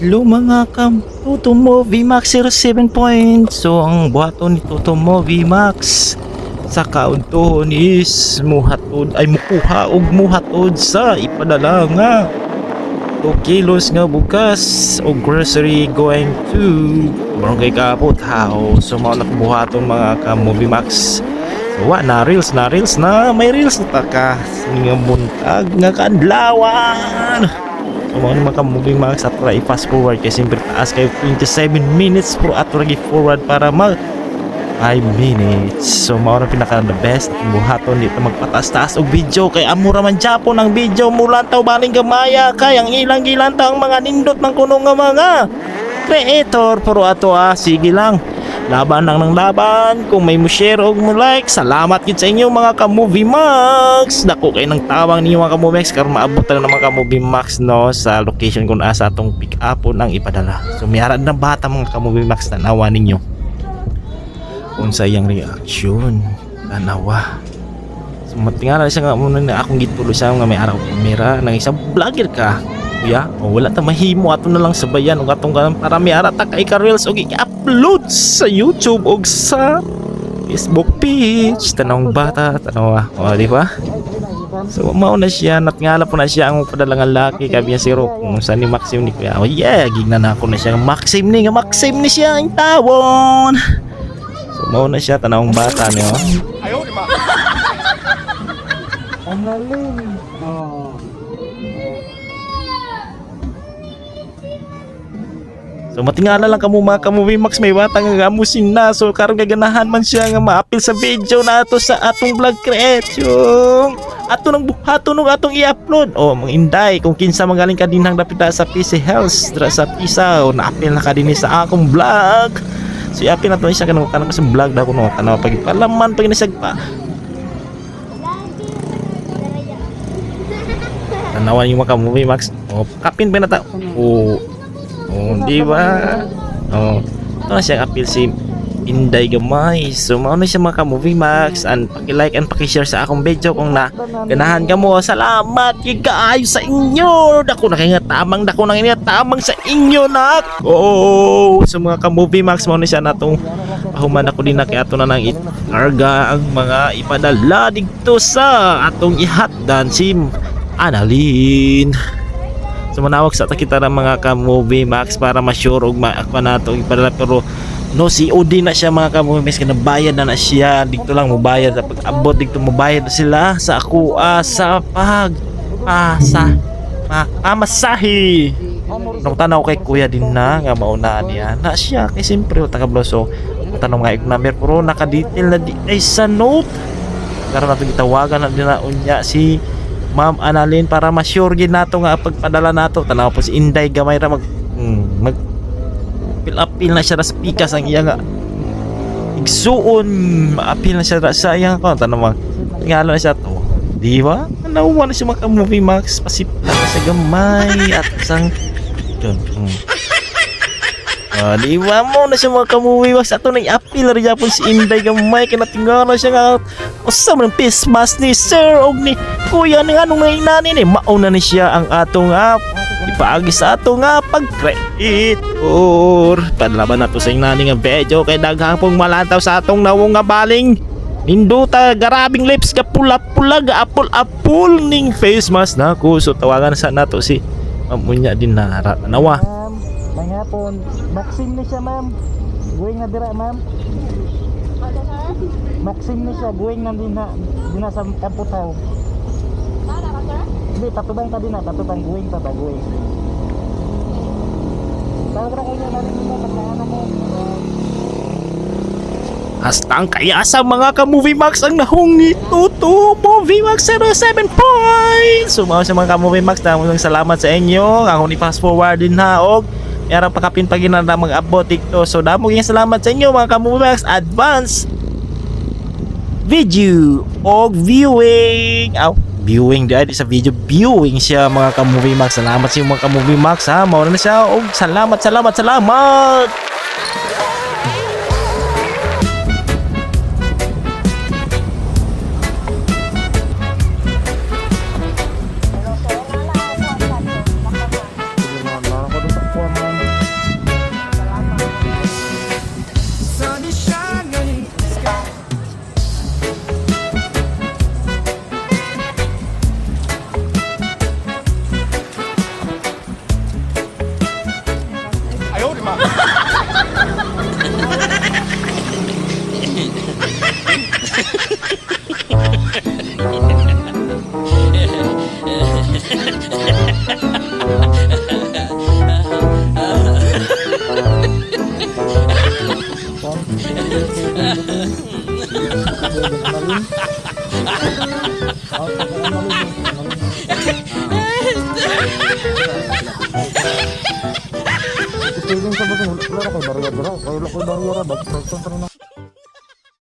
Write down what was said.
Hello mga kam, Toto Movie Max 07 points. So ang buhaton ni Toto Movie Max sa kauntohon is muhatod ay mukuha og muhatod sa ipadala nga 2 kilos nga bukas o grocery going to Barangay Kapot House. So mao na buhaton mga kam Movie Max. So na reels na may reels na taka nga buntag nga kadlawan. So mga maka-moving max at try fast forward kasi siyempre taas kayo 27 minutes pro at lagi forward para mag 5 minutes. So mga na pinaka the best buhaton dito magpatas-taas og video kay amura man Japon ang video mula taw baling gamaya kay ang ilang-ilang ta ang mga nindot ng kuno nga mga creator pero ato sige lang laban lang ng laban. Kung may mo share o mo like, salamat yun sa inyo mga ka-Movie Max. Dako kayo ng tawang ninyo mga ka-Movie Max karon maabot na mga ka-Movie Max no sa location kung asa atong pick up ang ipadala. So mayara na bata mga ka-Movie Max tanawa ninyo kung sa iyang reaction tanawa. So matingala siya nga muna na akong gitulo siya nga may araw kamera nang isang vlogger ka kuya o wala ta mahimo ato na lang sabayan og atong para may ara ta kay ka-reels og i-upload sa YouTube og sa Facebook page tanong bata tanawa o di ba. So mao na siya natngala po na siya ang padalangan laki kabi niya si Rock kung sa ni Maxim ni kuya oh yeah gignan na ako na siya Maxim ni siya ang tawon. So mao na siya tanawang bata niyo ayaw di ba ang lalim oh. So matingala lang kamo mga ka-Movie Max may batang nga amusin na so karon gaganahan man siya nga maapil sa video na ato sa atong vlog creation ato nang buhaton og atong i-upload o mga inday kung kinsa magaling ka dinhang dapita sa PC Health dra sa Pisa o naapil na ka dinhi sa akong vlog. So i-upil nato siya kanang sa vlog daw kuno tanaw pag palaman pag nasagpa tanawan yung mga ka-Movie Max o kapin pa na ta o oh, di ba? Oh, ito na siyang appeal si Inday Gamay. So, mauna siya mga ka-Movie Max and paki-like and paki-share sa akong video kung na ganahan ka mo. Salamat kaayo sa inyo. Dako na kaya tamang dako na kaya tamang sa inyo nak. Oh, so mga ka-Movie Max mauna siya natong pahuman ako din na kaya ato na nang ikarga ang mga ipadala dito sa atong ihatdan si Annalyn. So manawag sa kita ng mga ka-Movie Max para ma-sure og maakwa nato ipadala pero no COD na siya mga ka-Movie Max kinabayad na siya dito lang mobayad sa pag-abot dito mobayad na sila sa ako sa pag masahi nung tanaw kay kuya din na nga mauna niya na siya kay siyempre taga Bloso tanong nga yung number pero naka-detail na di ay sa note karon nato gitawagan na din na unya si Ma'am Annalyn para ma-sure gid nato nga pagpadala nato tanaw po si Inday Gamay ra mag apil na siya sa pikas ang iya nga igsuon maapil na siya sa iyang account tanaw ngalo na siya to di ba nawa na siya mga Movie Max pasipla sa gamay at sang di ba mo na siya mga ka-Movie Max ato nang apil ra gyapon si Inday Gamay kay natingala siya nga usa man Christmas ni Sir og ni kuya ni anong mga inani ni mauna ni siya ang atong ipaagi sa ato nga pag-create or padlaban nato sa inani nga video kay daghang pong malantaw sa atong nawong nga baling ninduta garabing lips ka pula-pula ga apol-apol ning face mask nako so tawagan sa nato si mamunya din na nawa Mangapon, Maxim ni siya ma'am. Guwing na dira ma'am. Maxim ni siya, guwing na din na sa Kaputaw. Hindi, tatubang ta din na, tatubang guwing ta ba, guwing. Tawag na kayo natin nila, pagkaano mo. Hastang kaya sa mga ka-Movie Max ang nahungi Toto Movie Max 07 points. So mga sa mga ka-Movie Max daming salamat sa inyo. Ako ni fast forward din ha og yarang pakapin pag ginanda mag-abot dito. So damo gyud salamat sa inyo mga ka-Movie Max advance video og viewing. Viewing di sa video viewing siya mga ka-Movie Max. Salamat sa mga ka-Movie Max ha. Mao na siya og salamat. Ako doon sa kuwan Feeling sa basin, wala kay barya dira. Kaya wala kay barya ra, bakit